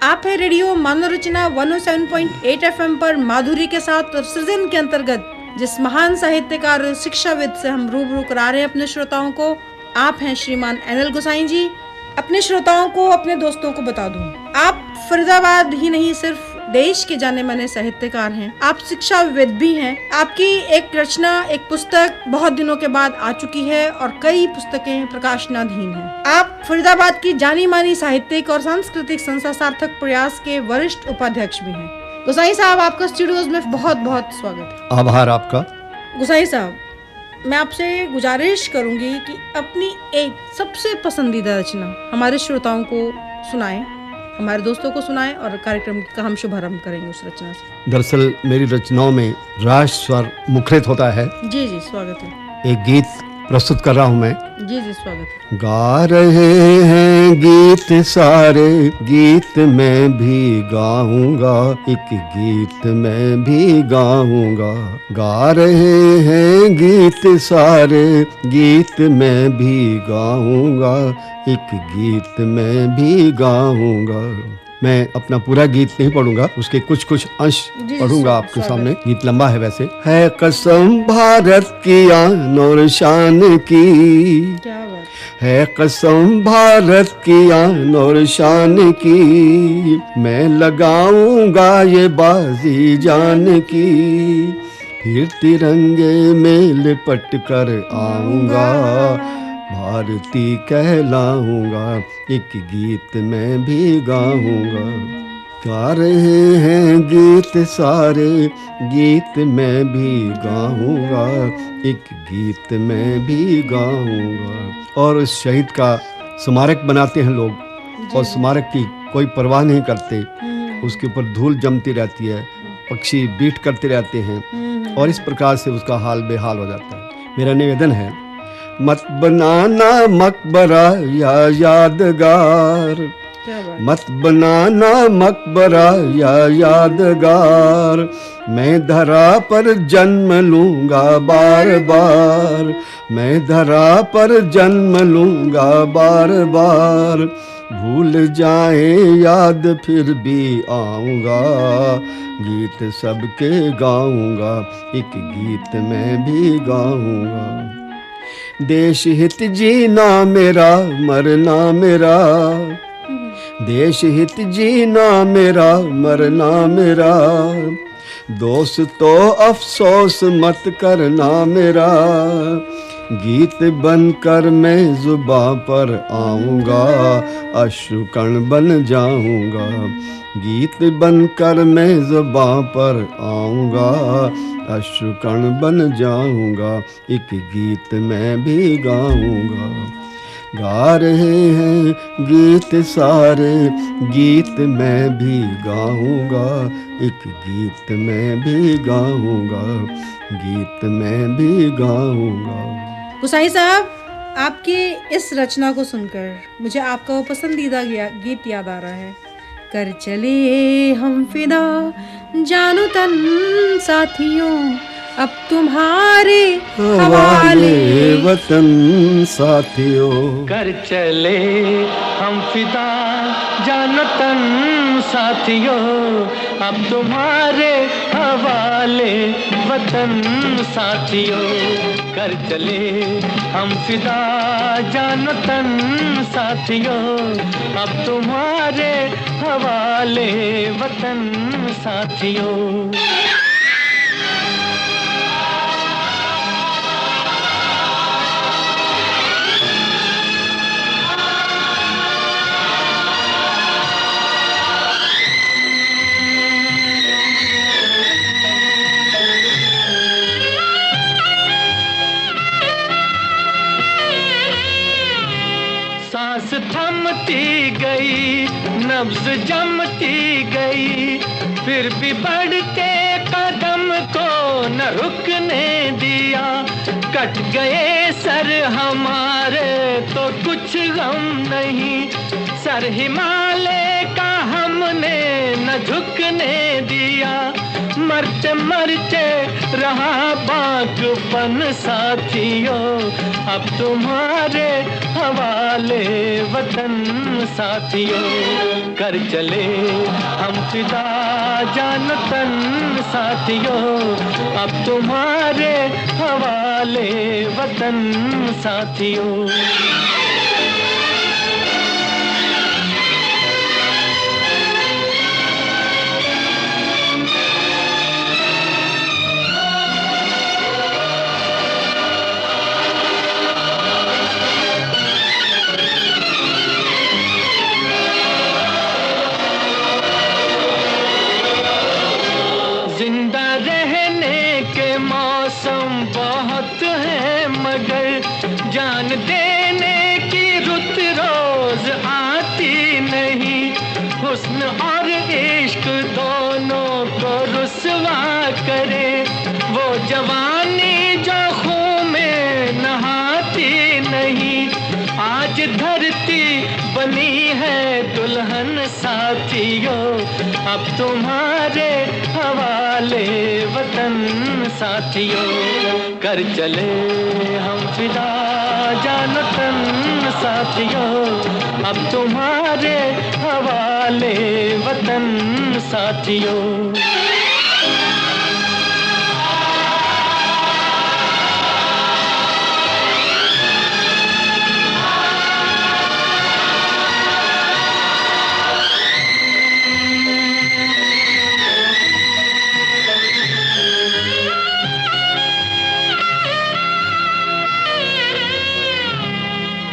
आप है radio Manav Rachna 107.8 FM पर माधुरी के साथ और सृजन के अंतर्गत जिस महान साहित्यकार और शिक्षाविद से हम रूबरू करा रहे हैं अपने श्रोताओं को। आप हैं श्रीमान एनएल गोसाई जी। अपने श्रोताओं को, अपने दोस्तों को बता दूं, आप फरीदाबाद ही नहीं सिर्फ देश के जाने माने साहित्यकार हैं, आप शिक्षाविद भी हैं। आपकी एक रचना, एक पुस्तक बहुत दिनों के बाद आ चुकी है और कई पुस्तकें प्रकाशनाधीन हैं। आप फरीदाबाद की जानी मानी साहित्यिक और सांस्कृतिक संस्था सार्थक प्रयास के वरिष्ठ उपाध्यक्ष भी हैं। गोसाई साहब, आपका स्टूडियोज में बहुत बहुत स्वागत है। आभार आपका। गोसाई साहब, मैं आपसे गुजारिश करूंगी कि अपनी एक सबसे पसंदीदा रचना हमारे श्रोताओं को सुनाएं, हमारे दोस्तों को सुनाएं और कार्यक्रम का हम शुभारंभ करेंगे उस रचना से। दरअसल मेरी रचनाओं में राग स्वर मुखरित होता है। जी जी, स्वागत है। एक गीत प्रस्तुत कर रहा हूँ मैं। जी जी, स्वागत है। गा रहे हैं गीत सारे, गीत मैं भी गाऊंगा, एक गीत मैं भी गाऊंगा। गा रहे हैं गीत सारे, गीत मैं भी गाऊंगा, एक गीत मैं भी गाऊंगा। मैं अपना पूरा गीत नहीं पढ़ूंगा, उसके कुछ कुछ अंश पढ़ूंगा आपके सामने। गीत लंबा है वैसे। है कसम भारत की आन और शान की, क्या बात है कसम भारत की आन और शान की, मैं लगाऊंगा ये बाजी जान की, फिर तिरंगे में लिपट कर आऊंगा, भारती कहलाऊंगा, एक गीत मैं भी गाऊंगा। गा रहे हैं गीत सारे, गीत मैं भी गाऊंगा, एक गीत मैं भी गाऊंगा। और उस शहीद का स्मारक बनाते हैं लोग, और स्मारक की कोई परवाह नहीं करते, उसके ऊपर धूल जमती रहती है, पक्षी बीट करते रहते हैं, और इस प्रकार से उसका हाल बेहाल हो जाता है। मेरा निवेदन है, मत बनाना मकबरा या यादगार, मत बनाना मकबरा या यादगार, मैं धरा पर जन्म लूंगा बार बार, मैं धरा पर जन्म लूंगा बार बार, भूल जाए याद फिर भी आऊंगा, गीत सबके गाऊंगा, एक गीत मैं भी गाऊंगा। देश हित जीना मेरा, मरना मेरा, देश हित जीना मेरा, मरना मेरा, दोस्तों अफसोस मत करना मेरा, गीत बनकर मैं जुबां पर आऊंगा, अश्रुकण बन जाऊंगा, गीत बनकर मैं जुबां पर आऊंगा, अश्रुकण बन जाऊंगा, एक गीत मैं भी गाऊंगा। गा रहे हैं गीत सारे, गीत मैं भी गाऊंगा, एक गीत मैं भी गाऊंगा, गीत मैं भी गाऊंगा। गोसाई साहब, आपकी इस रचना को सुनकर मुझे आपका वो पसंदीदा गीत याद आ रहा है। कर चले हम फिदा जानो तन साथियों, अब तुम्हारे हवाले वतन साथियों। कर चले हम फिदा जानो तन साथियों, अब तुम्हारे हवाले वतन साथियों। कर चले हम फिदा जानो तन साथियों, अब तुम्हारे हवाले वतन साथियों। सांस थमती गई, नब्ज जमती गई, फिर भी बढ़ते कदम को न रुकने दिया। कट गए सर हमारे तो कुछ गम नहीं, सर हिमालय का हमने न झुकने दिया। मरते मरते रहा बागपन साथियों, अब तुम्हारे हवाले वतन साथियों। कर चले हम फिदा जान तन साथियों, अब तुम्हारे हवाले वतन साथियों। जिंदा रहने के मौसम बहुत है, मगर जान देने की रुत रोज आती नहीं। हुस्न और इश्क दोनों को रुसवा करे, वो जवानी जो खून में नहाती नहीं। आज धरती बनी है दुल्हन साथियों, अब तुम्हारे हवाले वतन साथियों। कर चले हम फिदा जान तन साथियों, अब तुम्हारे हवाले वतन साथियों।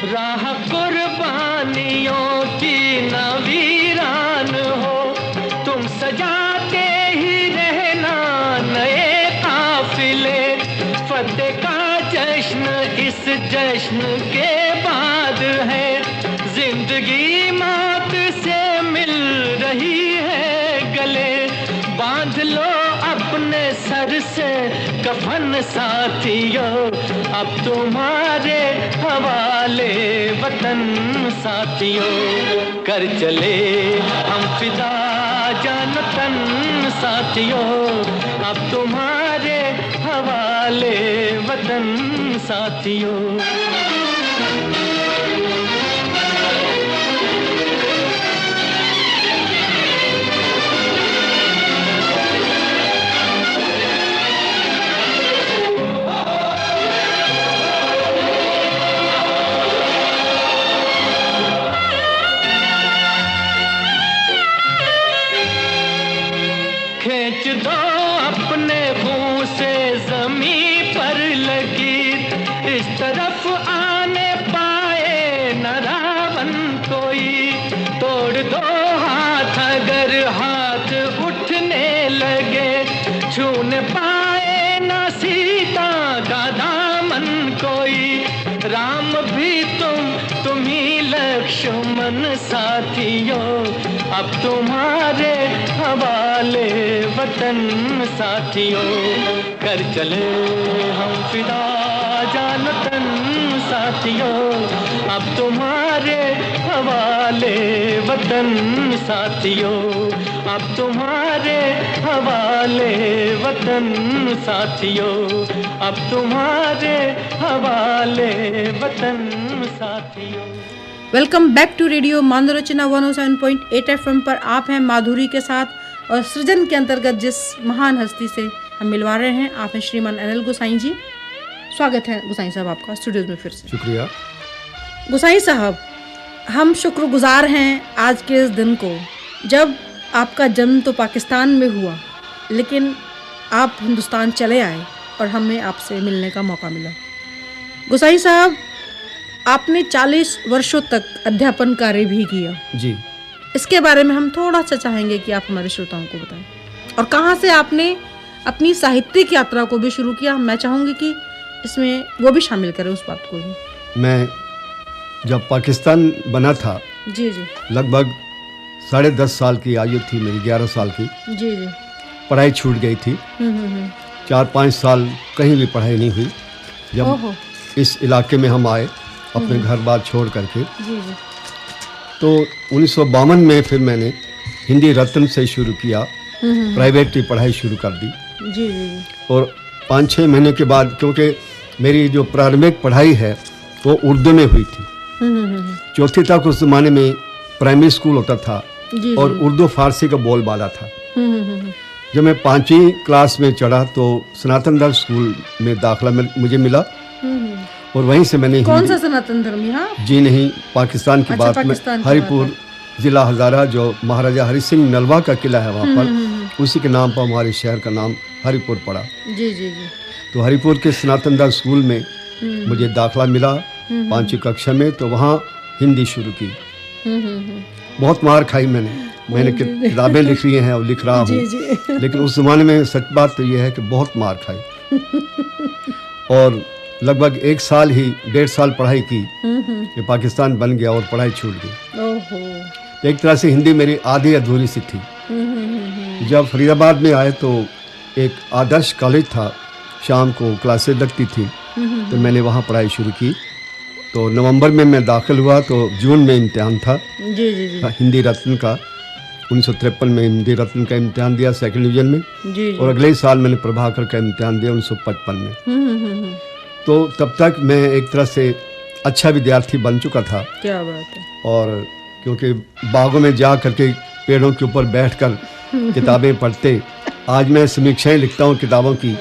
राह कुर्बानियों की न वीरान हो, तुम सजाते ही रहना नए काफिले। फतेह का जश्न इस जश्न के बाद है, जिंदगी मौत से मिल रही है गले। बांध लो अपने सर से कफन साथियों, अब तुम्हारे हवाले वतन साथियों। कर चले हम फिदा जान तन साथियों, अब तुम्हारे हवाले वतन साथियों। खींच दो अपने खून से ज़मीं पर लकीर, इस तरफ आने पाए न रावण कोई। तोड़ दो हाथ अगर हाथ उठने लगे, छूने पाए न सीता का दामन कोई। राम भी तुम ही लक्ष्मण साथियों, अब तुम्हारे हवाले वतन साथियों। कर चले हम फिदा जान तन साथियों, अब तुम्हारे हवाले वतन साथियों। अब तुम्हारे हवाले वतन साथियों, अब तुम्हारे हवाले वतन साथियों। Welcome back to radio Manav Rachna 107.8 FM पर आप हैं माधुरी के साथ और सृजन के अंतर्गत जिस महान हस्ती से हम मिलवा रहे हैं, आप हैं श्रीमान अनिल गोसाई जी। स्वागत है गोसाई साहब आपका स्टूडियो में फिर से। शुक्रिया। गोसाई साहब, हम शुक्रगुजार हैं आज के इस दिन को, जब आपका जन्म तो पाकिस्तान में हुआ लेकिन आप हिंदुस्तान चले आए और हमें आपसे मिलने का मौका मिला। गोसाई साहब, आपने 40 वर्षों तक अध्यापन कार्य भी किया जी। इसके बारे में हम थोड़ा सा चाहेंगे कि आप हमारे श्रोताओं को बताएं, और कहाँ से आपने अपनी साहित्यिक यात्रा को भी शुरू किया। मैं चाहूँगी कि इसमें वो भी शामिल करें, उस बात को भी। मैं जब पाकिस्तान बना था, जी जी, लगभग 10.5 साल की आयु थी मेरी, 11 साल की। जी जी। पढ़ाई छूट गई थी। 4-5 साल कहीं भी पढ़ाई नहीं हुई। जब इस इलाके में हम आए अपने घर बार छोड़ करके, जी जी, तो 1952 में फिर मैंने हिंदी रत्न से शुरू किया, प्राइवेट की पढ़ाई शुरू कर दी। जी जी। और 5-6 महीने के बाद, क्योंकि मेरी जो प्रारंभिक पढ़ाई है वो उर्दू में हुई थी। चौथी तक उस ज़माने में प्राइमरी स्कूल होता था और उर्दू फारसी का बोलबाला था। जब मैं 5वीं क्लास में चढ़ा तो सनातन धर्म स्कूल में दाखिला मुझे मिला और वहीं से मैंने कौन सा सनातन धर्म? यहाँ जी नहीं, पाकिस्तान की बात में हरिपुर ज़िला हज़ारा, जो महाराजा हरि सिंह नलवा का किला है वहाँ पर, उसी के नाम पर हमारे शहर का नाम हरिपुर पड़ा। जी जी जी। तो हरिपुर के सनातन धर्म स्कूल में मुझे दाखिला मिला 5वीं कक्षा में। तो वहाँ हिंदी शुरू की। बहुत मार खाई मैंने किताबें लिख रही हैं और लिख रहा हूँ, लेकिन उस ज़माने में सच बात तो ये है कि बहुत मार खाई और लगभग 1 साल ही 1.5 साल पढ़ाई की कि पाकिस्तान बन गया और पढ़ाई छूट गई। एक तरह से हिंदी मेरी आधी अधूरी सी थी। जब फरीदाबाद में आए तो एक आदर्श कॉलेज था, शाम को क्लासेस लगती थी, तो मैंने वहाँ पढ़ाई शुरू की। तो नवंबर में मैं दाखिल हुआ तो जून में इम्तिहान था हिंदी रत्न का। 1953 में हिंदी रत्न का इम्तिहान दिया 2nd डिवीजन में और अगले साल मैंने प्रभाकर का इम्तिहान दिया 1955 में। तो तब तक मैं एक तरह से अच्छा विद्यार्थी बन चुका था। क्या बात है। और क्योंकि बागों में जा करके पेड़ों के ऊपर बैठकर किताबें पढ़ते, आज मैं समीक्षाएं लिखता हूँ किताबों की,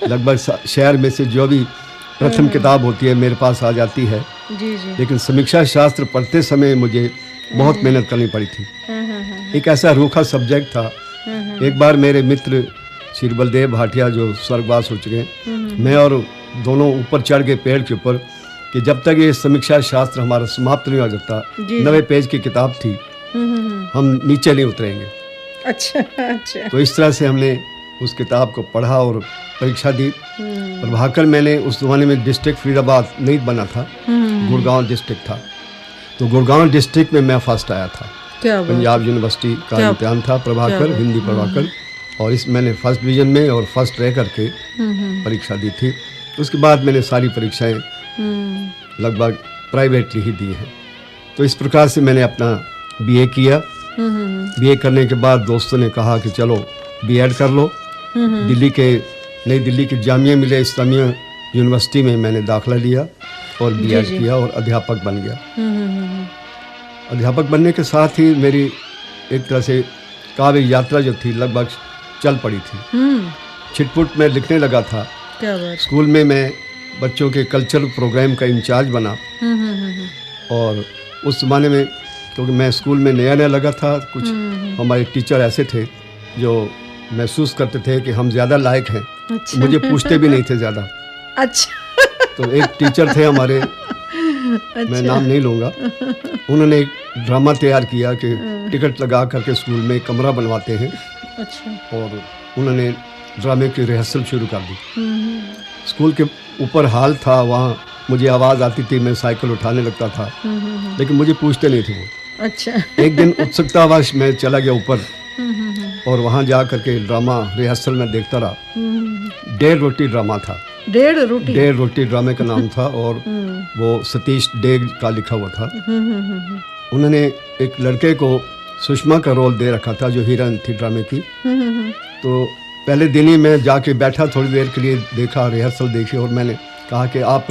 लगभग शहर में से जो भी प्रथम किताब होती है मेरे पास आ जाती है। लेकिन समीक्षा शास्त्र पढ़ते समय मुझे बहुत मेहनत करनी पड़ी थी। एक ऐसा रूखा सब्जेक्ट था। एक बार मेरे मित्र श्री बलदेव भाटिया जो स्वर्गवास हो चुके हैं, मैं और दोनों ऊपर चढ़ गए पेड़ के ऊपर कि जब तक ये समीक्षा शास्त्र हमारा समाप्त नहीं हो जाता, 90 पेज की किताब थी, हम नीचे नहीं उतरेंगे। अच्छा। तो इस तरह से हमने उस किताब को पढ़ा और परीक्षा दी। प्रभाकर मैंने उस ज़माने में डिस्ट्रिक्ट फरीदाबाद नहीं बना था, गुड़गांव डिस्ट्रिक्ट था। तो गुड़गांव डिस्ट्रिक्ट में मैं फर्स्ट आया था। पंजाब यूनिवर्सिटी का इम्तिहान था प्रभाकर, हिंदी प्रभाकर, और इस मैंने फर्स्ट डिवीजन में और फर्स्ट रह करके परीक्षा दी थी। उसके बाद मैंने सारी परीक्षाएं लगभग प्राइवेटली ही दी हैं। तो इस प्रकार से मैंने अपना बीए किया। बीए करने के बाद दोस्तों ने कहा कि चलो बीएड कर लो। नई दिल्ली के जामिया मिलिया इस्लामिया यूनिवर्सिटी में मैंने दाखिला लिया और बीएड किया और अध्यापक बन गया। अध्यापक बनने के साथ ही मेरी एक तरह से काव्य यात्रा जो थी लगभग चल पड़ी थी। छिटपुट में लिखने लगा था। स्कूल में मैं बच्चों के कल्चरल प्रोग्राम का इंचार्ज बना। और उस ज़माने में क्योंकि मैं स्कूल में नया लगा था, कुछ हमारे टीचर ऐसे थे जो महसूस करते थे कि हम ज़्यादा लायक हैं। अच्छा। मुझे पूछते भी नहीं थे ज़्यादा। अच्छा। तो एक टीचर थे हमारे, अच्छा। मैं नाम नहीं लूँगा, उन्होंने एक ड्रामा तैयार किया कि टिकट लगा करके स्कूल में कमरा बनवाते हैं। अच्छा। और उन्होंने ड्रामे की रिहर्सल शुरू कर दी। स्कूल के ऊपर हॉल था, वहाँ मुझे आवाज़ आती थी, मैं साइकिल उठाने लगता था, लेकिन मुझे पूछते नहीं थे वो। अच्छा। एक दिन उत्सुकतावश मैं चला गया ऊपर और वहाँ जा करके ड्रामा रिहर्सल में देखता रहा। 1.5 रोटी ड्रामा था। 1.5 रोटी ड्रामे का नाम था और वो सतीश डेग का लिखा हुआ था। उन्होंने एक लड़के को सुषमा का रोल दे रखा था जो हीरोइन थी ड्रामे की। तो पहले दिन ही मैं जाके बैठा, थोड़ी देर के लिए देखा, रिहर्सल देखी और मैंने कहा कि आप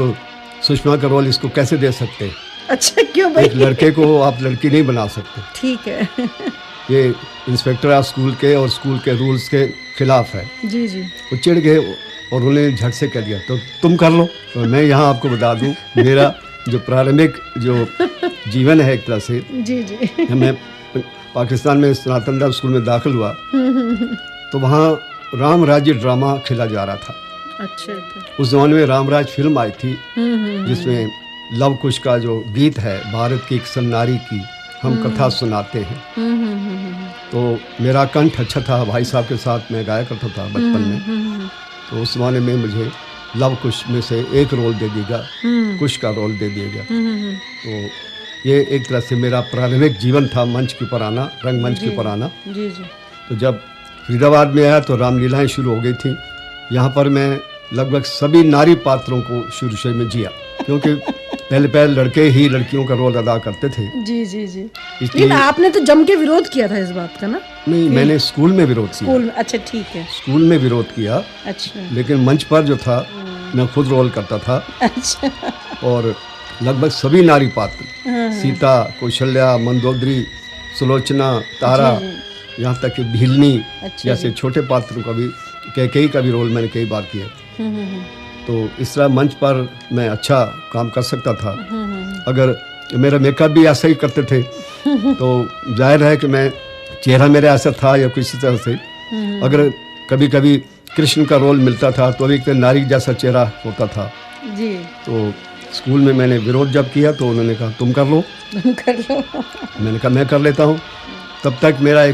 सुषमा का रोल इसको कैसे दे सकते हैं? अच्छा, क्यों भाई? एक लड़के को आप लड़की नहीं बना सकते। ठीक है। ये इंस्पेक्टर ऑफ स्कूल के और स्कूल के रूल्स के खिलाफ है। जी। वो चिढ़ गए और उन्हें झट से कह दिया तो तुम कर लो। तो मैं यहाँ आपको बता दूँ, मेरा जो प्रारंभिक जो जीवन है एक तरह से, जी। मैं पाकिस्तान में सनातन धर्म स्कूल में दाखिल हुआ तो वहाँ राम राज्य ड्रामा खेला जा रहा था। अच्छा। उस ज़माने में रामराज फिल्म आई थी जिसमें लव कुश का जो गीत है, भारत की एक सन्नारी की हम कथा सुनाते हैं। तो मेरा कंठ अच्छा था, भाई साहब के साथ मैं गाया करता था बचपन में। तो उस ज़माने में मुझे लव कुश में से एक रोल दे दिया गया, कुश का रोल दे दिया गया। तो ये एक तरह से मेरा प्रारंभिक जीवन था, मंच के ऊपर आना, रंगमंच के ऊपर आना। तो जब फरीदाबाद में आया तो रामलीलाएं शुरू हो गई थी। यहाँ पर मैं लगभग सभी नारी पात्रों को शुरू से में जिया, क्योंकि पहले लड़के ही लड़कियों का रोल अदा करते थे। जी जी जी। इसलिए लेकिन आपने तो जम के विरोध किया था इस बात का ना? नहीं, मैंने स्कूल में विरोध किया। स्कूल में? अच्छा ठीक है। स्कूल में विरोध किया, अच्छा। लेकिन मंच पर जो था मैं खुद रोल करता था। अच्छा। और लगभग सभी नारी पात्र, सीता, कौशल्या, मंदोदरी, सुलोचना, तारा, यहाँ तक कि भीलनी जैसे छोटे पात्रों का भी, कैकेयी का भी रोल मैंने कई बार किया। तो इस तरह मंच पर मैं अच्छा काम कर सकता था। अगर मेरा मेकअप भी ऐसा ही करते थे तो जाहिर है कि मैं, चेहरा मेरा ऐसा था या किसी तरह से, अगर कभी कभी कृष्ण का रोल मिलता था तो एक नारी जैसा चेहरा होता था जी। तो स्कूल में मैंने विरोध जब किया तो उन्होंने कहा तुम कर लो। कर लो। मैंने कहा मैं कर लेता हूँ। तब तक मेरा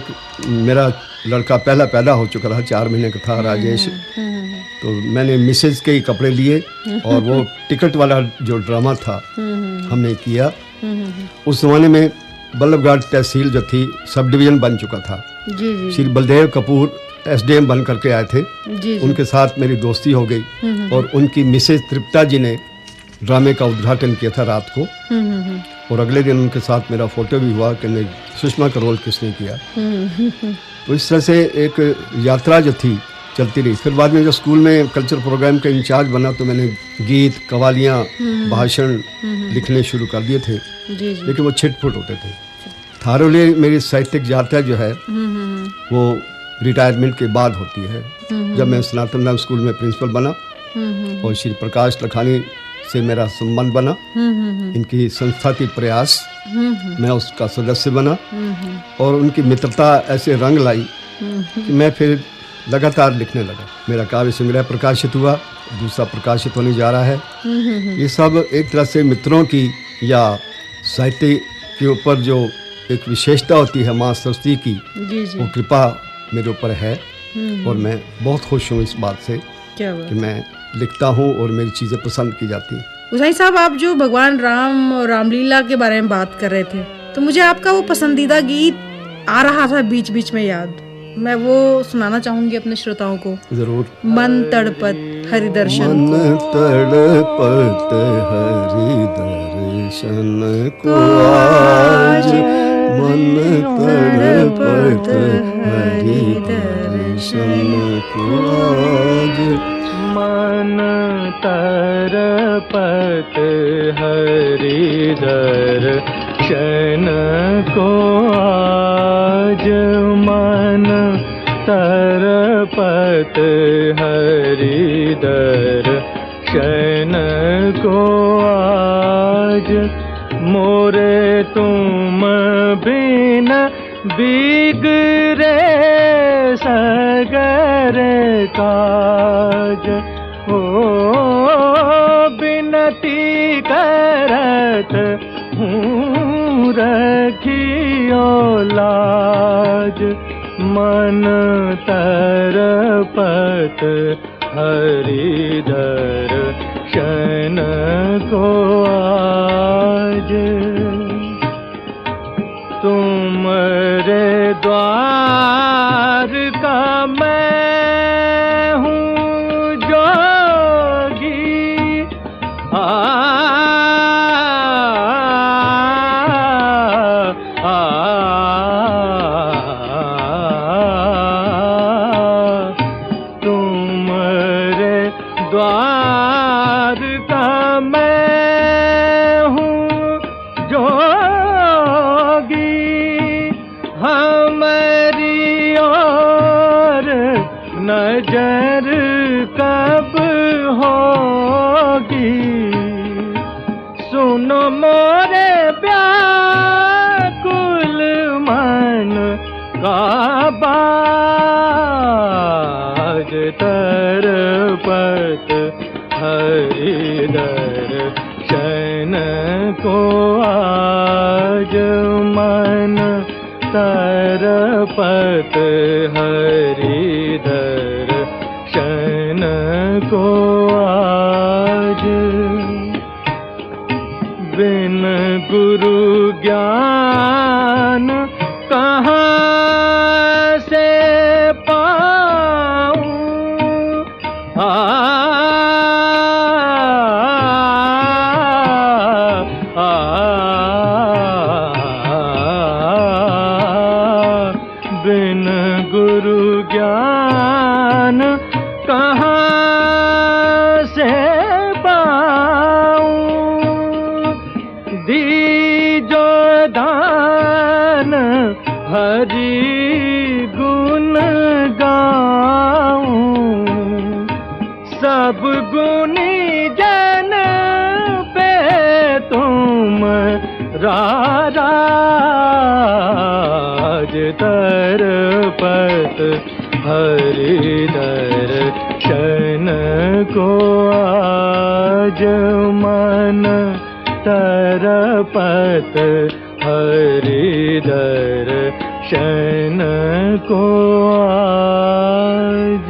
लड़का पहला पैदा हो चुका था, 4 महीने का था, राजेश। तो मैंने मिसेज के ही कपड़े लिए और वो टिकट वाला जो ड्रामा था हमने किया। उस जमाने में बल्लभगढ़ तहसील जो थी सब डिवीज़न बन चुका था। जी जी। श्री बलदेव कपूर SDM बन करके आए थे। जी। उनके साथ मेरी दोस्ती हो गई और उनकी मिसेज तृप्ता जी ने ड्रामे का उद्घाटन किया था रात को। और अगले दिन उनके साथ मेरा फोटो भी हुआ कि सुषमा का रोल किसने किया। तो इस तरह से एक यात्रा जो थी चलती रही। फिर बाद में जब स्कूल में कल्चर प्रोग्राम का इंचार्ज बना तो मैंने गीत, कवालियाँ, भाषण लिखने शुरू कर दिए थे। जी जी। लेकिन वो छिटपुट होते थे। थारोले मेरी साहित्यिक यात्रा जो है वो रिटायरमेंट के बाद होती है। जब मैं सनातन राम स्कूल में प्रिंसिपल बना और श्री प्रकाश लखानी से मेरा संबंध बना, इनकी संस्था की प्रयास, मैं उसका सदस्य बना और उनकी मित्रता ऐसे रंग लाई कि मैं फिर लगातार लिखने लगा। मेरा काव्य संग्रह प्रकाशित हुआ, दूसरा प्रकाशित होने जा रहा है। ये सब एक तरह से मित्रों की या साहित्य के ऊपर जो एक विशेषता होती है माँ सरस्वती की, वो कृपा मेरे ऊपर है। और मैं बहुत खुश हूँ इस बात से कि मैं लिखता हूँ और मेरी चीज़ें पसंद की जाती हैं। उसाई साहब, आप जो भगवान राम और रामलीला के बारे में बात कर रहे थे तो मुझे आपका वो पसंदीदा गीत आ रहा था बीच बीच में याद, मैं वो सुनाना चाहूंगी अपने श्रोताओं को। जरूर। मन तड़पत हरि दर्शन, मन तड़पत हरि दर्शन को आज, मन तड़पत हरि दर्शन को आज, मन तरपत हरि दर्शन को आज, मन तरपत हरि दर्शन को आज, मोरे तुम बिन बिगड़े सगर काज, ओ बिनती करत हूँ रखियो लाज, मन तरपत हरि दर्शन को आज, तुमरे द्वार का मैं हूँ जोगी, तुमरे द्वार का मैं हूँ जोगी, हमारी और नजर कब होगी, सुनो मोरे व्याकुल मन का बाज, तरपत हरि दर्शन को आज, मन तरपत हरि दर्शन को आज, बिन गुरु ज्ञान कहाँ से पाऊं, बिन गुरु ज्ञान कहाँ से पाऊं, दीजो दान हरि गुण गाऊं, सब गुणी जन पे तुम राज तरपत हरि दर्शन को आज मन तरपत हरि दर्शन को आज।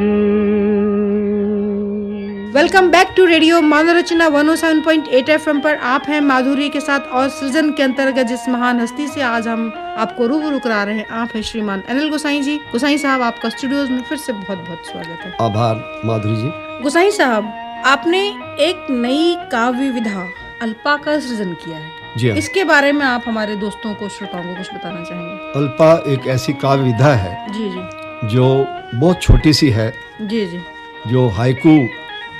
Welcome back to radio Manav Rachna 107.8 FM पर आप हैं माधुरी के साथ और सृजन के अंतर्गत जिस महान हस्ती से आज हम आपको रूबरू करा रहे हैं, आप हैं श्रीमान अनिल गोसाई जी। गोसाई साहब, आपका स्टूडियोज में फिर से बहुत बहुत स्वागत है। आभार माधुरी जी। गोसाई साहब, आपने एक नई काव्य विधा अल्पा का सृजन किया है जी हाँ। इसके बारे में आप हमारे दोस्तों को, श्रोताओं को कुछ बताना चाहेंगे? अल्पा एक ऐसी काव्य विधा है जी जी जो बहुत छोटी सी है, जी जी जो हाइकू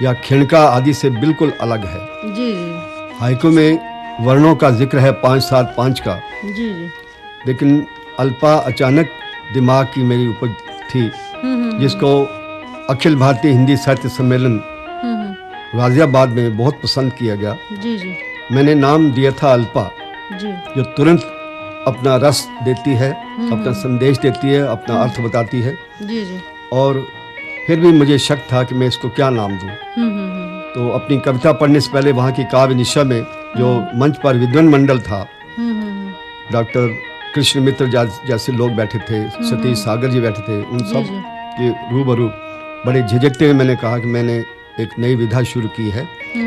या खिणका आदि से बिल्कुल अलग है। जी जी हाइकू में वर्णों का जिक्र है 5 7 5 का, जी जी लेकिन अल्पा अचानक दिमाग की मेरी उपज थी, जिसको अखिल भारतीय हिंदी साहित्य सम्मेलन गाजियाबाद में बहुत पसंद किया गया। जी जी मैंने नाम दिया था अल्पा, जी जो तुरंत अपना रस देती है, अपना संदेश देती है, अपना अर्थ बताती है। जी जी और फिर भी मुझे शक था कि मैं इसको क्या नाम दूं। तो अपनी कविता पढ़ने से पहले वहाँ की काव्य निशा में जो मंच पर विद्वान मंडल था, डॉक्टर कृष्ण मित्र जैसे लोग बैठे थे, सतीश सागर जी बैठे थे, उन सब के रूबरू बड़े झिझकते हुए मैंने कहा कि मैंने एक नई विधा शुरू की है।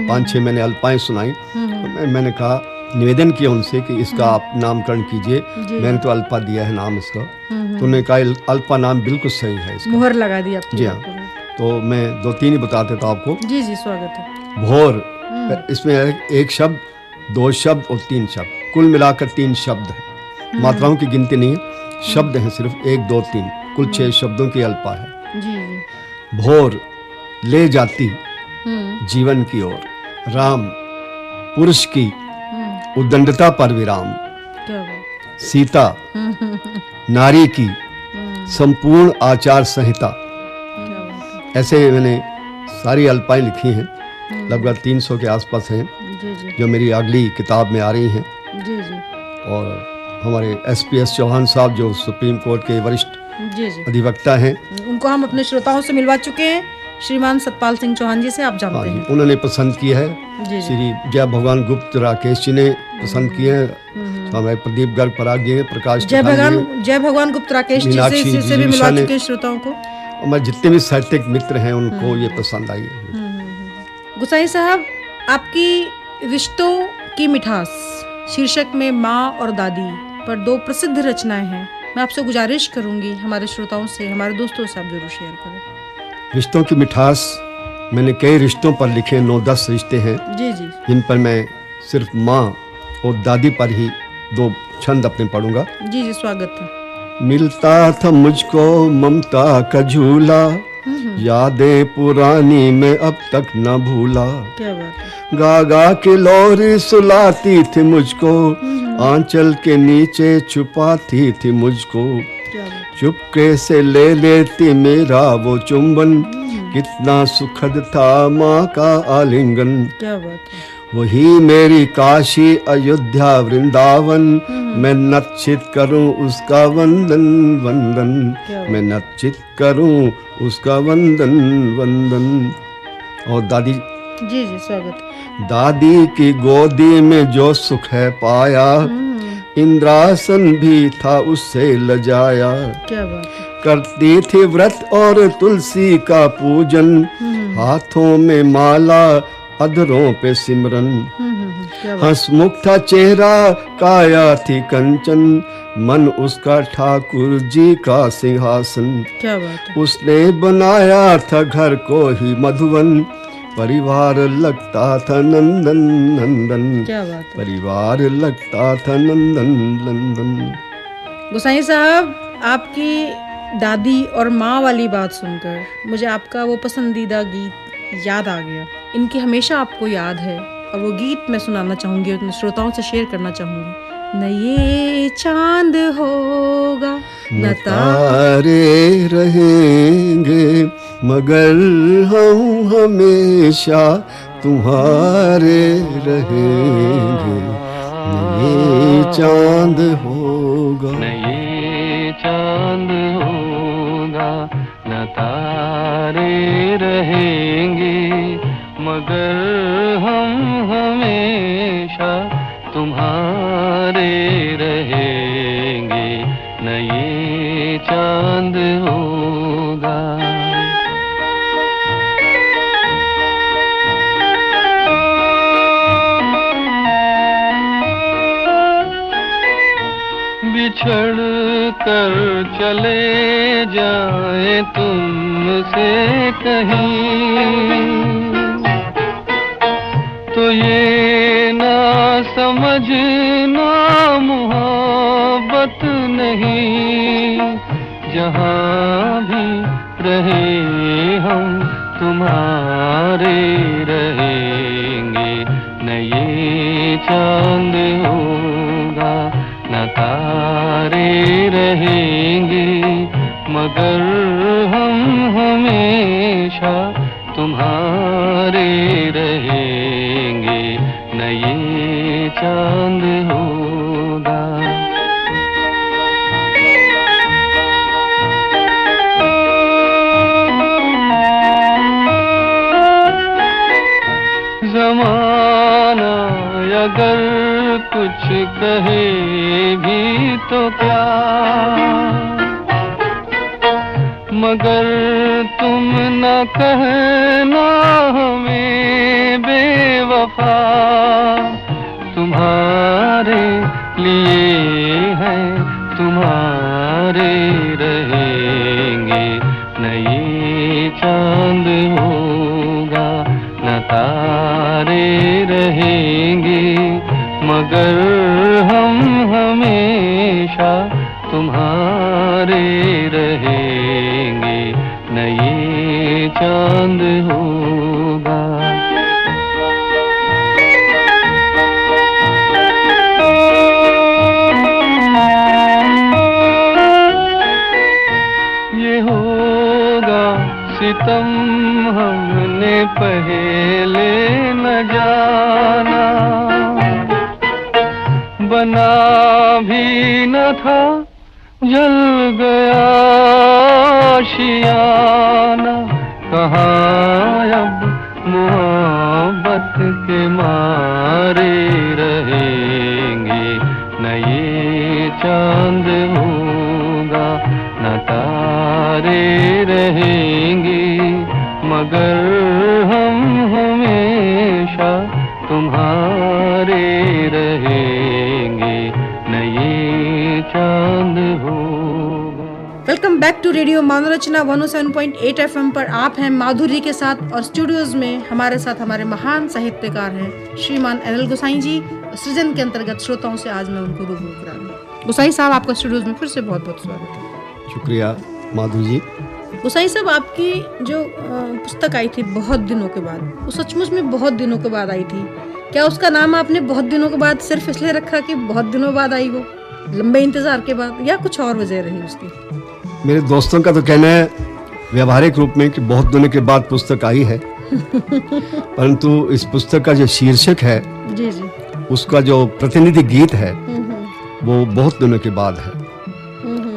5-6 मैंने अल्पाएं सुनाई। तो मैंने कहा, निवेदन किया उनसे कि इसका आप नामकरण कीजिए। मैंने तो अल्पा दिया है नाम इसका। तो उन्होंने कहा अल्पा नाम बिल्कुल सही है इसका। मुहर लगा दी आपकी। जी हाँ। तो मैं 2-3 ही बता देता हूँ आपको। जी जी स्वागत है। भोर, इसमें एक शब्द, 2 शब्द और 3 शब्द, कुल मिलाकर 3 शब्द है। मात्राओं की गिनती नहीं है, शब्द हैं सिर्फ 1 2 3, कुल 6 शब्दों की अल्पा है। जी जी भोर ले जाती जीवन की ओर, राम पुरुष की उद्दंडता पर विराम, क्या बात। सीता नारी की संपूर्ण आचार संहिता। क्या बात ऐसे मैंने सारी अल्पाएं लिखी हैं, लगभग 300 के आसपास हैं, है। जी जी जो मेरी अगली किताब में आ रही हैं। जी जी और हमारे SPS चौहान साहब जो सुप्रीम कोर्ट के वरिष्ठ जी जी अधिवक्ता हैं, उनको हम अपने श्रोताओं से मिलवा चुके हैं। श्रीमान सतपाल सिंह चौहान जी से आप जानते हैं। उन्होंने पसंद किया है। जी जी श्री जय भगवान गुप्त राकेश जी ने पसंद किए हैं, हमारे प्रदीप गर्ग पराग जी ने, प्रकाश जय भगवान गुप्त राकेश जी मीनाक्षी से भी मिलवा ने, चुके हैं श्रोताओं को। हमारे जितने भी साहित्यिक मित्र हैं उनको ये पसंद आई है। गुसाई साहब, आपकी रिश्तों की मिठास शीर्षक में माँ और दादी पर 2 प्रसिद्ध रचनाएं हैं। मैं आपसे गुजारिश करूंगी हमारे श्रोताओं से, हमारे दोस्तों से आप जरूर शेयर करें। रिश्तों की मिठास, मैंने कई रिश्तों पर लिखे 9-10 रिश्ते हैं, जी जी जिन पर मैं सिर्फ माँ और दादी पर ही 2 छंद अपने पढ़ूंगा। जी जी स्वागत है। मिलता था मुझको ममता का झूला, यादें पुरानी मैं अब तक न भूला। क्या बात है। गा गा के लोरी सुलाती थी मुझको, आंचल के नीचे छुपाती थी मुझको। क्या बात। चुपके से ले लेती मेरा वो चुंबन, कितना सुखद था माँ का आलिंगन। क्या बात है। वही मेरी काशी अयोध्या वृंदावन, मैं नचित करूं उसका वंदन वंदन, मैं नचित करूं उसका वंदन वंदन। और दादी, जी जी स्वागत। दादी की गोदी में जो सुख है पाया, इंद्रासन भी था उससे लजाया। क्या बात है। करती थी व्रत और तुलसी का पूजन, हाथों में माला अधरों पे सिमरन। हंसमुख था चेहरा काया थी कंचन, मन उसका ठाकुर जी का सिंहासन। क्या बात है। उसने बनाया था घर को ही मधुवन, परिवार लगता था नंदन नंदन। क्या बात है। परिवार लगता था नंदन नंदन। गोसाई साहब, आपकी दादी और माँ वाली बात सुनकर मुझे आपका वो पसंदीदा गीत याद आ गया। इनकी हमेशा आपको याद है और वो गीत मैं सुनाना चाहूँगी, अपने श्रोताओं से शेयर करना चाहूँगी। न ये चांद होगा न तारे रहेंगे, मगर हम हमेशा तुम्हारे रहेंगे। न ये चांद होगा, न ये चांद होगा, न तारे रहेंगे, मगर हम हमेशा तुम्हारे रहेंगे। न ये चांद होगा। बिछड़ कर चले जाए तुमसे कहीं, तो ये ना समझना मोहब्बत नहीं। जहाँ भी रहे हम तुम्हारे रहेंगे। न ये चांद होगा, न तारे रहेंगे, मगर हम हमेशा तुम्हारे रहेंगे। न ये चांद होगा। ज़माना अगर कुछ कहे भी तो क्या, मगर तुम न कहना हमें बेवफा। तुम्हारे लिए है, तुम्हारे रहेंगे। न ये चांद होगा, न तारे रहेंगे, मगर हम हमेशा तुम्हारे रहेंगे। न ये चांद होगा। ये होगा सितम हमने पहले न जाना, बना भी न था जल गया आशियाना। कहाँ अब मोहब्बत के मारे रहेंगे। न ये चांद होगा, न तारे रहेंगे, मगर हम हमेशा तुम्हारे रहेंगे। न ये चांद होगा। Welcome back to radio Manav Rachna 107.8 FM पर आप हैं माधुरी के साथ, और स्टूडियोज में हमारे साथ हमारे महान साहित्यकार हैं श्रीमान एनएल गोसाई जी। सृजन के अंतर्गत श्रोताओं से आज मैं उनको रूबरू करा रही हूँ। गोसाई साहब, आपका स्टूडियोज में फिर से बहुत बहुत स्वागत है। शुक्रिया माधुरी जी। गोसाई साहब, आपकी जो पुस्तक आई थी बहुत दिनों के बाद, वो सचमुच में बहुत दिनों के बाद आई थी। क्या उसका नाम आपने बहुत दिनों के बाद सिर्फ इसलिए रखा कि बहुत दिनों बाद आई वो, लंबे इंतजार के बाद, या कुछ और वजह रही उसकी? मेरे दोस्तों का तो कहना है व्यवहारिक रूप में कि बहुत दिनों के बाद पुस्तक आई है परंतु इस पुस्तक का जो शीर्षक है, जी जी, उसका जो प्रतिनिधि गीत है वो बहुत दिनों के बाद है।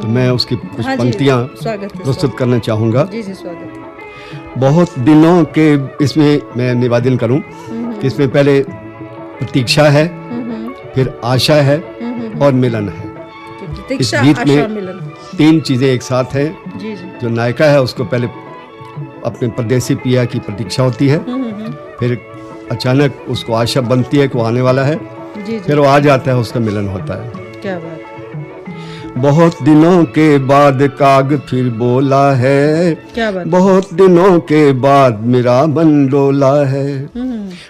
तो मैं उसकी कुछ पंक्तियाँ प्रस्तुत करना चाहूँगा। जी जी, स्वागत है। बहुत दिनों के, इसमें मैं निवेदन करूँ कि इसमें पहले प्रतीक्षा है, फिर आशा है और मिलन है। इस गीत में तीन चीजें एक साथ हैं। जी जी। जो नायिका है उसको पहले अपने परदेसी पिया की प्रतीक्षा होती है, फिर अचानक उसको आशा बनती है कि वो आने वाला है, जी जी। फिर वो आ जाता है, उसका मिलन होता है। क्या बात। बहुत दिनों के बाद काग फिर बोला है, क्या बात। बहुत दिनों के बाद मेरा मन डोला है,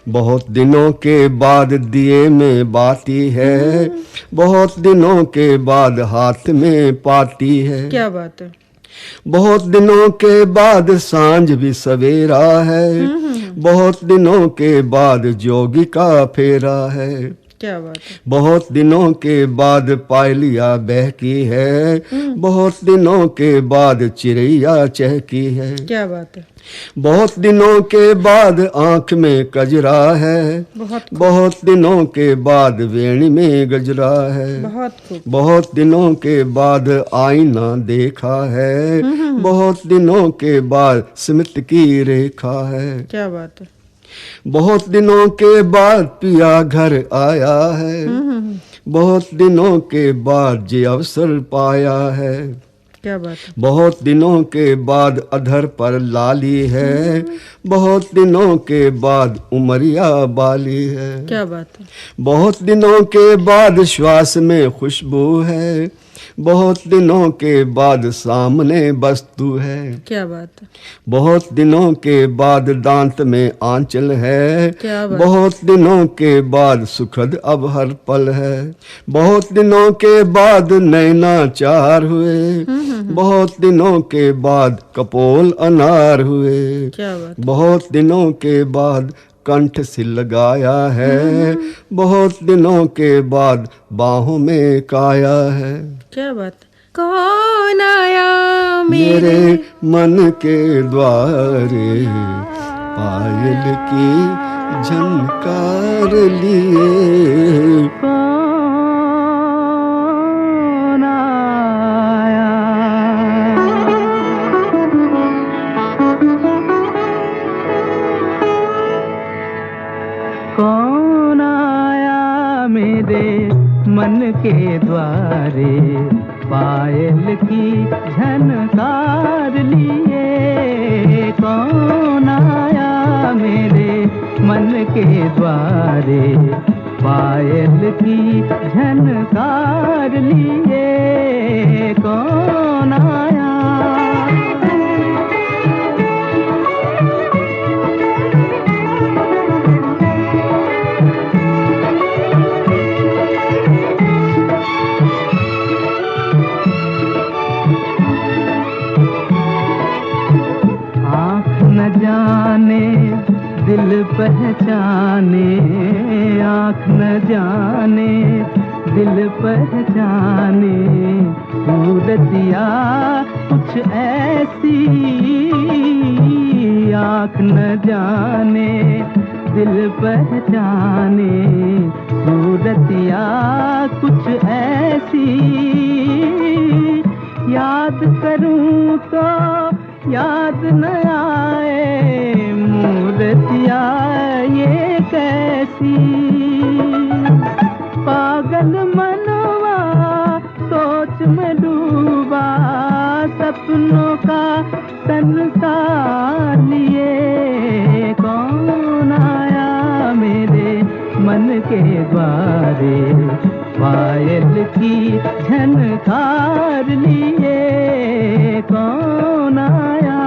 बहुत दिनों के बाद दिए में बाती है, बहुत दिनों के बाद हाथ में पाती है। क्या बात है। बहुत दिनों के बाद सांझ भी सवेरा है, बहुत दिनों के बाद जोगी का फेरा है। क्या बात है। बहुत दिनों के बाद पायलिया बहकी है, बहुत दिनों के बाद चिड़ैया चहकी है। क्या बात है। बहुत दिनों के बाद आंख में कजरा है, बहुत दिनों के बाद वेणी में गजरा है। बहुत खूब। बहुत दिनों के बाद आईना देखा है, बहुत दिनों के बाद स्मित की रेखा है। क्या बात है। बहुत दिनों के बाद पिया घर आया है, बहुत दिनों के बाद ये अवसर पाया है। क्या बात है। बहुत दिनों के बाद अधर पर लाली है, बहुत दिनों के बाद उमरिया बाली है। क्या बात है। बहुत दिनों के बाद श्वास में खुशबू है, बहुत दिनों के बाद सामने वस्तु है। क्या बात है। बहुत दिनों के बाद दांत में आंचल है, क्या बात। बहुत दिनों के बाद सुखद अब हर पल है। बहुत दिनों के बाद नैना चार हुए, बहुत दिनों के बाद कपोल अनार हुए। क्या बात। बहुत दिनों के बाद कंठ से लगाया है, बहुत दिनों के बाद बाहों में काया है। क्या बात। कौन आया मेरे मन के द्वारे, पायल की झनकार लिए। कौन आया, कौन आया मेरे मन के द्वारे, पायल की झनकार लिए। कौन आया मेरे मन के द्वारे, पायल की झनकार लिए। कौन आया। जाने दिल पहचाने, आँख न जाने दिल पहचाने, सूरतिया कुछ ऐसी। आँख न जाने दिल पहचाने, सूरतिया कुछ ऐसी। याद करूं तो याद न आए, मूर्तिया ये कैसी। पागल मनवा सोच में डूबा, सपनों का संसार लिए। कौन आया मेरे मन के द्वारे, पायल की झनकार लिए। कौन आया।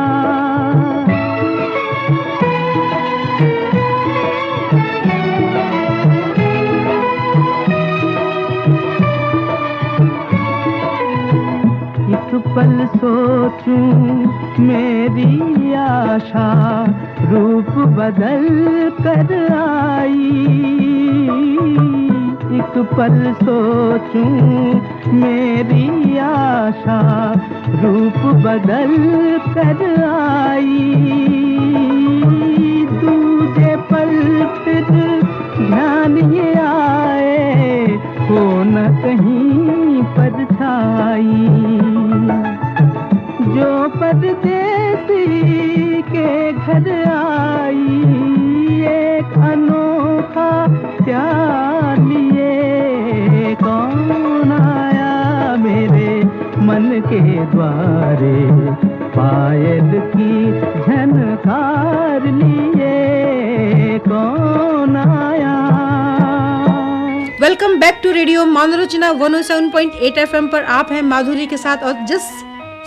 एक पल सोचूं मेरी आशा, रूप बदल कर आई। एक पल सोचूं मेरी आशा, रूप बदल कर आई। दूजे पल फिर ध्यान ये आए, हो न कहीं परछाई। जो परदेसी के घर आई, एक अनोखा प्यार लिए। कौन आया मेरे मन के द्वारे, पायल की झनकार लिए। कौन आया। Welcome back to radio Manav Rachna 107.8 FM पर। आप हैं माधुरी के साथ और जिस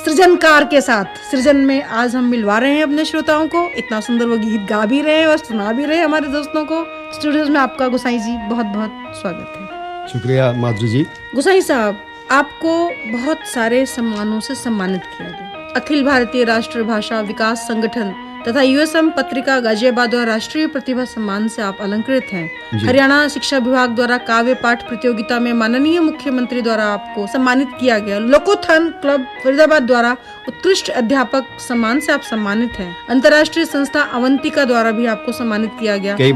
सृजनकार के साथ सृजन में आज हम मिलवा रहे हैं अपने श्रोताओं को। इतना सुंदर वो गीत गा भी रहे हैं और सुना भी रहे हैं हमारे दोस्तों को। स्टूडियोज में आपका गोसाई जी बहुत बहुत स्वागत है। शुक्रिया माधुरी जी। गोसाई साहब, आपको बहुत सारे सम्मानों से सम्मानित किया गया। अखिल भारतीय राष्ट्रभाषा विकास संगठन तथा यूएसएम पत्रिका गाजियाबाद द्वारा राष्ट्रीय प्रतिभा सम्मान से आप अलंकृत हैं। हरियाणा शिक्षा विभाग द्वारा काव्य पाठ प्रतियोगिता में माननीय मुख्यमंत्री द्वारा आपको सम्मानित किया गया। लोकोत्थान क्लब फरीदाबाद द्वारा उत्कृष्ट अध्यापक सम्मान से आप सम्मानित हैं। अंतर्राष्ट्रीय संस्था अवंतिका द्वारा भी आपको सम्मानित किया गया, कई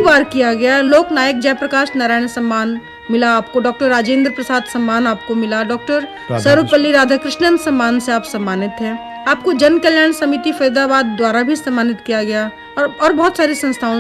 बार किया गया। लोकनायक जयप्रकाश नारायण सम्मान मिला आपको। डॉक्टर राजेंद्र प्रसाद सम्मान आपको मिला। डॉक्टर सर्वपल्ली राधाकृष्णन सम्मान से आप सम्मानित हैं। आपको जन कल्याण समिति फरीदाबाद द्वारा भी सम्मानित किया गया और बहुत सारी संस्थाओं,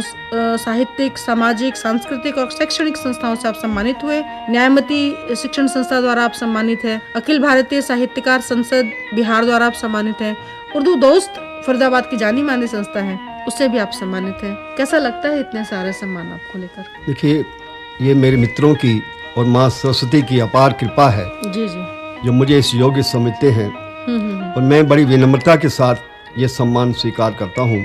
साहित्यिक, सामाजिक, सांस्कृतिक और शैक्षणिक संस्थाओं से आप सम्मानित हुए। न्यायमती शिक्षण संस्था द्वारा आप सम्मानित हैं। अखिल भारतीय साहित्यकार संसद बिहार द्वारा आप सम्मानित हैं। उर्दू दोस्त फरीदाबाद की जानी मानी संस्था है, उससे भी आप सम्मानित हैं। कैसा लगता है इतने सारे सम्मान आपको लेकर? देखिए, ये मेरे मित्रों की और माँ सरस्वती की अपार कृपा है जी जी, जो मुझे इस योग्य समझते हैं और मैं बड़ी विनम्रता के साथ ये सम्मान स्वीकार करता हूँ।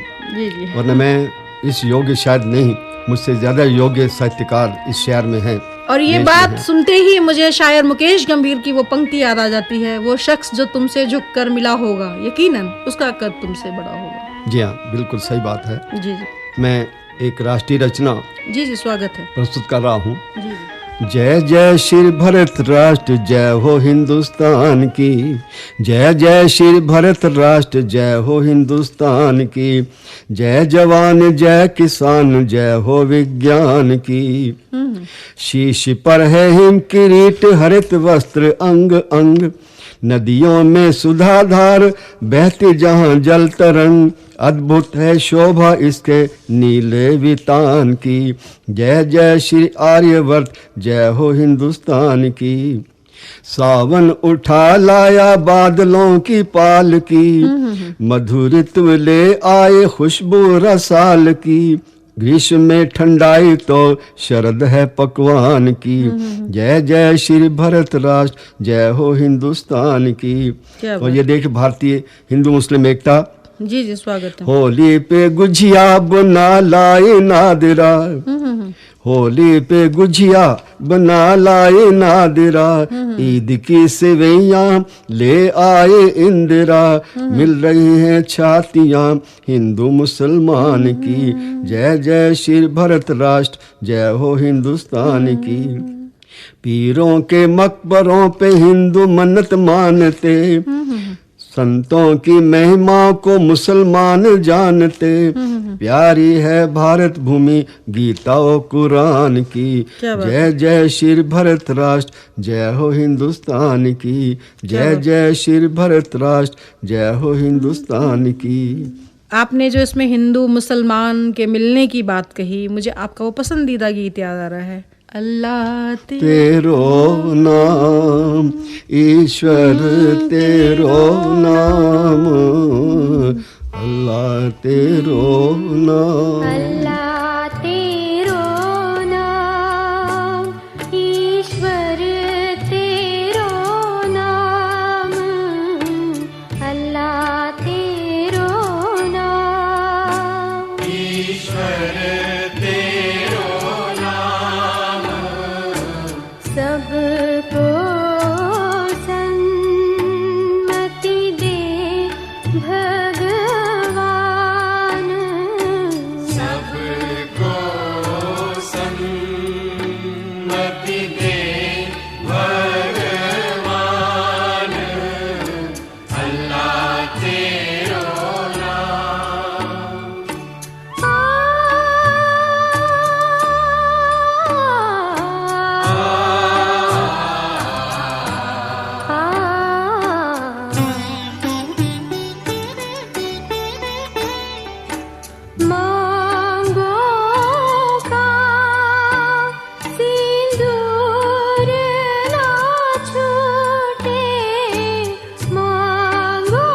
वरना मैं इस योग्य शायद नहीं, मुझसे ज्यादा योग्य साहित्यकार इस शहर में हैं। और ये बात सुनते ही मुझे शायर मुकेश गंभीर की वो पंक्ति याद आ जाती है, वो शख्स जो तुमसे झुककर मिला होगा यकीनन उसका कद तुमसे बड़ा होगा। जी हाँ, बिल्कुल सही बात है। जी जी, मैं एक राष्ट्रीय रचना जी जी, स्वागत है, प्रस्तुत कर रहा हूँ। जी जी। जय जय श्री भरत राष्ट्र, जय हो हिंदुस्तान की। जय जय श्री भरत राष्ट्र, जय हो हिंदुस्तान की। जय जवान जय किसान, जय हो विज्ञान की। शीश पर है हिम किरीट, हरित वस्त्र अंग अंग। नदियों में सुधाधार, बहती जहां जल तरंग। अद्भुत है शोभा इसके नीले वितान की। जय जय श्री आर्यवर्त, जय हो हिंदुस्तान की। सावन उठा लाया बादलों की पाल की। मधुरित्व ले आए खुशबू रसाल की। ग्रीष्म में ठंडाई तो शरद है पकवान की। जय जय श्री भरत राष्ट्र, जय हो हिंदुस्तान की। और ये देख भारतीय हिंदू मुस्लिम एकता। जी जी, स्वागत है। होली पे गुझिया बना लाए नादिरा। होली पे गुझिया बना लाए नादिरा। ईद की सेवैयां ले आए इंदिरा। मिल रही हैं छातियां हिंदू मुसलमान की। जय जय श्री भरत राष्ट्र, जय हो हिंदुस्तान की। पीरों के मकबरों पे हिंदू मन्नत मानते। संतों की महिमा को मुसलमान जानते। प्यारी है भारत भूमि गीता और कुरान की। जय जय श्री भरत राष्ट्र, जय हो हिंदुस्तान की। जय जय श्री भरत राष्ट्र, जय हो हिंदुस्तान की। आपने जो इसमें हिंदू मुसलमान के मिलने की बात कही, मुझे आपका वो पसंदीदा गीत याद आ रहा है, अल्लाह तेरो नाम, ईश्वर तेरो नाम। अल्लाह तेरो नाम, अल्लाह तेरो नाम, ईश्वर तेरो नाम। अल्लाह तेरो नाम, ईश्वर तेरो नाम। सबको सन्मति दे भगवान। सबको सन्मति दे भगवान। अल्लाह तेरो मांगो का सिंदूर ना छूटे। मांगो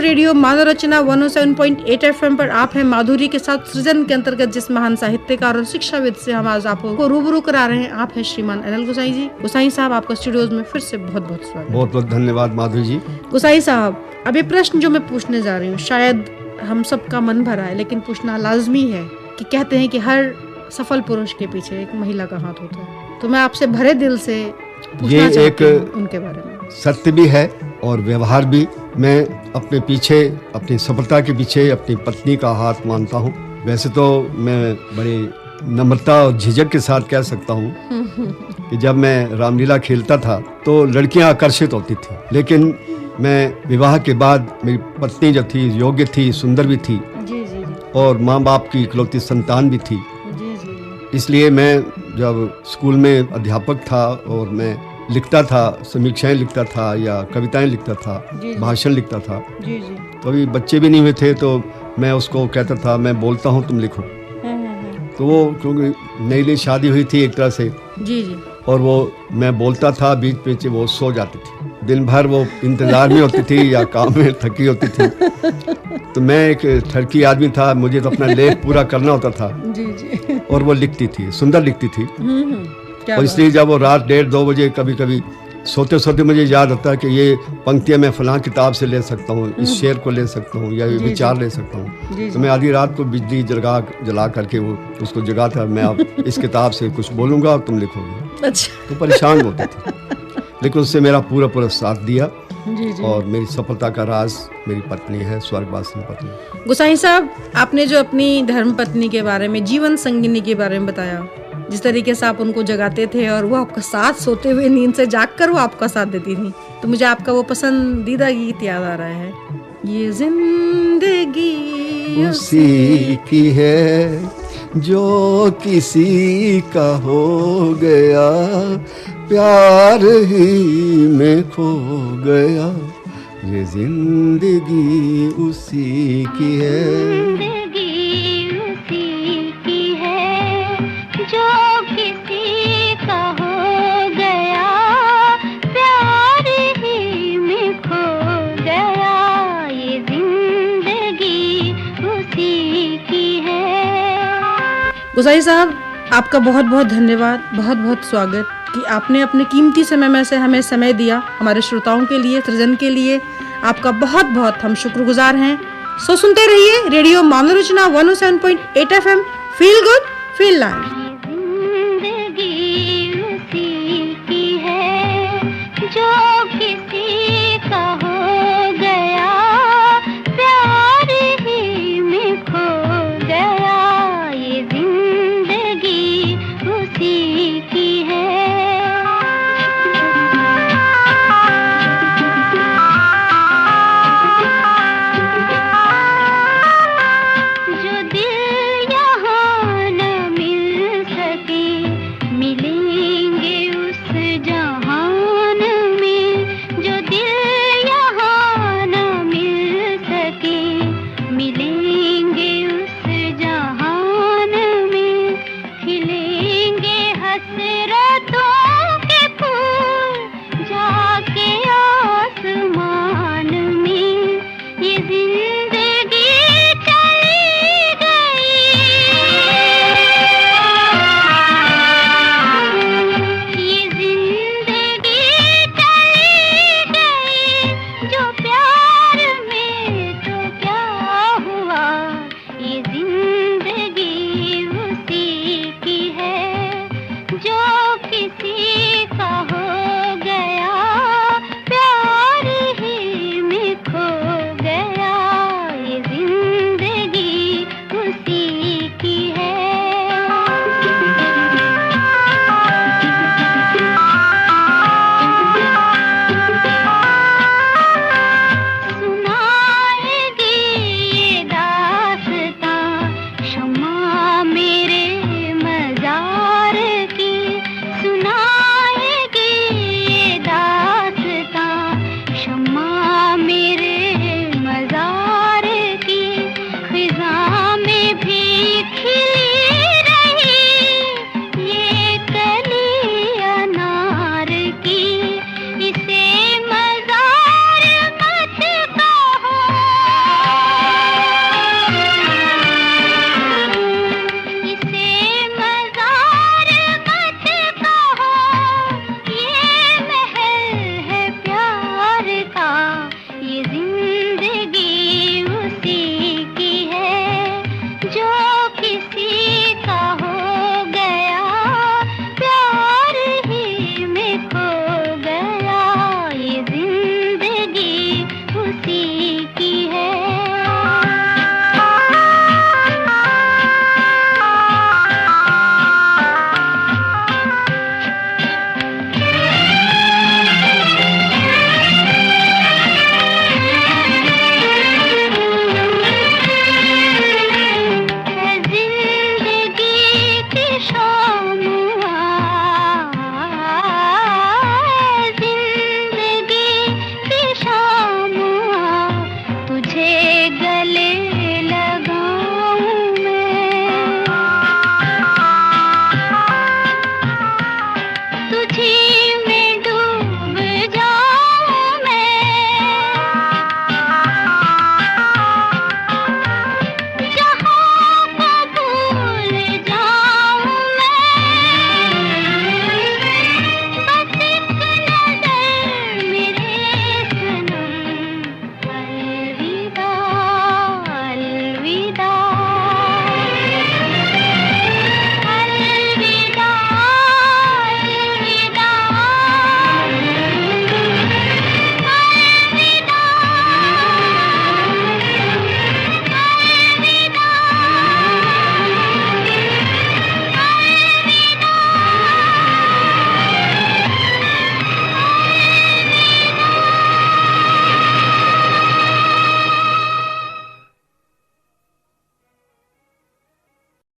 रेडियो मानव रचना 107.8 एफएम पर आप हैं माधुरी के साथ सृजन के अंतर्गत जिस महान साहित्यकार और शिक्षाविद से हम आज आपको रूबरू करा रहे हैं। आप हैं श्रीमान अनिल गोसाई जी। गोसाई साहब, आपका स्टूडियोज में फिर से बहुत बहुत स्वागत। बहुत बहुत धन्यवाद माधुरी जी। गोसाई साहब, अब ये प्रश्न जो मैं पूछने जा रही हूँ शायद हम सबका मन भरा है, लेकिन पूछना लाजमी है कि कहते हैं कि हर सफल पुरुष के पीछे एक महिला का हाथ होता है। तो मैं आपसे भरे दिल से पूछना चाहती हूँ उनके बारे में। सत्य भी है और व्यवहार भी। मैं अपने पीछे, अपनी सफलता के पीछे अपनी पत्नी का हाथ मानता हूँ। वैसे तो मैं बड़ी नम्रता और झिझक के साथ कह सकता हूँ कि जब मैं रामलीला खेलता था तो लड़कियां आकर्षित होती थी, लेकिन मैं विवाह के बाद मेरी पत्नी जो थी योग्य थी, सुंदर भी थी जी जी जी और माँ बाप की इकलौती संतान भी थी। जी जी इसलिए मैं जब स्कूल में अध्यापक था और मैं लिखता था, समीक्षाएं लिखता था या कविताएं लिखता था, जी। भाषण लिखता था, जी जी तो अभी बच्चे भी नहीं हुए थे तो मैं उसको कहता था मैं बोलता हूँ तुम लिखो। तो वो क्योंकि नई नई शादी हुई थी एक तरह से, जी जी और वो मैं बोलता था, बीच बीच वो सो जाती थी। दिन भर वो इंतजार में होती थी या काम में थकी होती थी। तो मैं एक ठरकी आदमी था, मुझे तो अपना लेख पूरा करना होता था जी जी और वो लिखती थी, सुंदर लिखती थी। क्या और इसलिए जब वो रात 1:30-2 बजे कभी कभी सोते सोते मुझे याद आता है कि ये पंक्तियाँ मैं फलां किताब से ले सकता हूँ, इस शेर को ले सकता हूँ या ये विचार ले सकता हूँ, तो मैं आधी रात को बिजली जला करके वो उसको जगाता, मैं अब इस किताब से कुछ बोलूँगा और तुम लिखोगे। अच्छा। तो परेशान होते थे, लेकिन उससे मेरा पूरा पूरा साथ दिया। जी जी। और मेरी सफलता का राज मेरी पत्नी है, स्वर्गवासिनी पत्नी। गोसाई साहब, आपने जो अपनी धर्म पत्नी के बारे में, जीवन संगिनी के बारे में बताया, जिस तरीके से आप उनको जगाते थे और वो आपका साथ सोते हुए नींद से जागकर वो आपका साथ देती थी, तो मुझे आपका वो पसंदीदा गीत याद आ रहा है, ये जिंदगी उसी की है जो किसी का हो गया, प्यार ही में खो गया, ये जिंदगी उसी की है। जिंदगी उसी की है जो किसी का हो गया, प्यार ही में खो गया, ये जिंदगी उसी की है। गोसाई साहब, आपका बहुत बहुत धन्यवाद, बहुत बहुत स्वागत कि आपने अपने कीमती समय में से हमें समय दिया, हमारे श्रोताओं के लिए, सृजन के लिए। आपका बहुत बहुत हम शुक्रगुजार हैं। सो सुनते रहिए रेडियो मानव रचना 107.8 FM. Feel good, feel live. जिंदगी उसी की है जो किसी का हो गया, प्यार ही में खो गया, ये जिंदगी उसी की है। जो दिल यहाँ न मिल किसी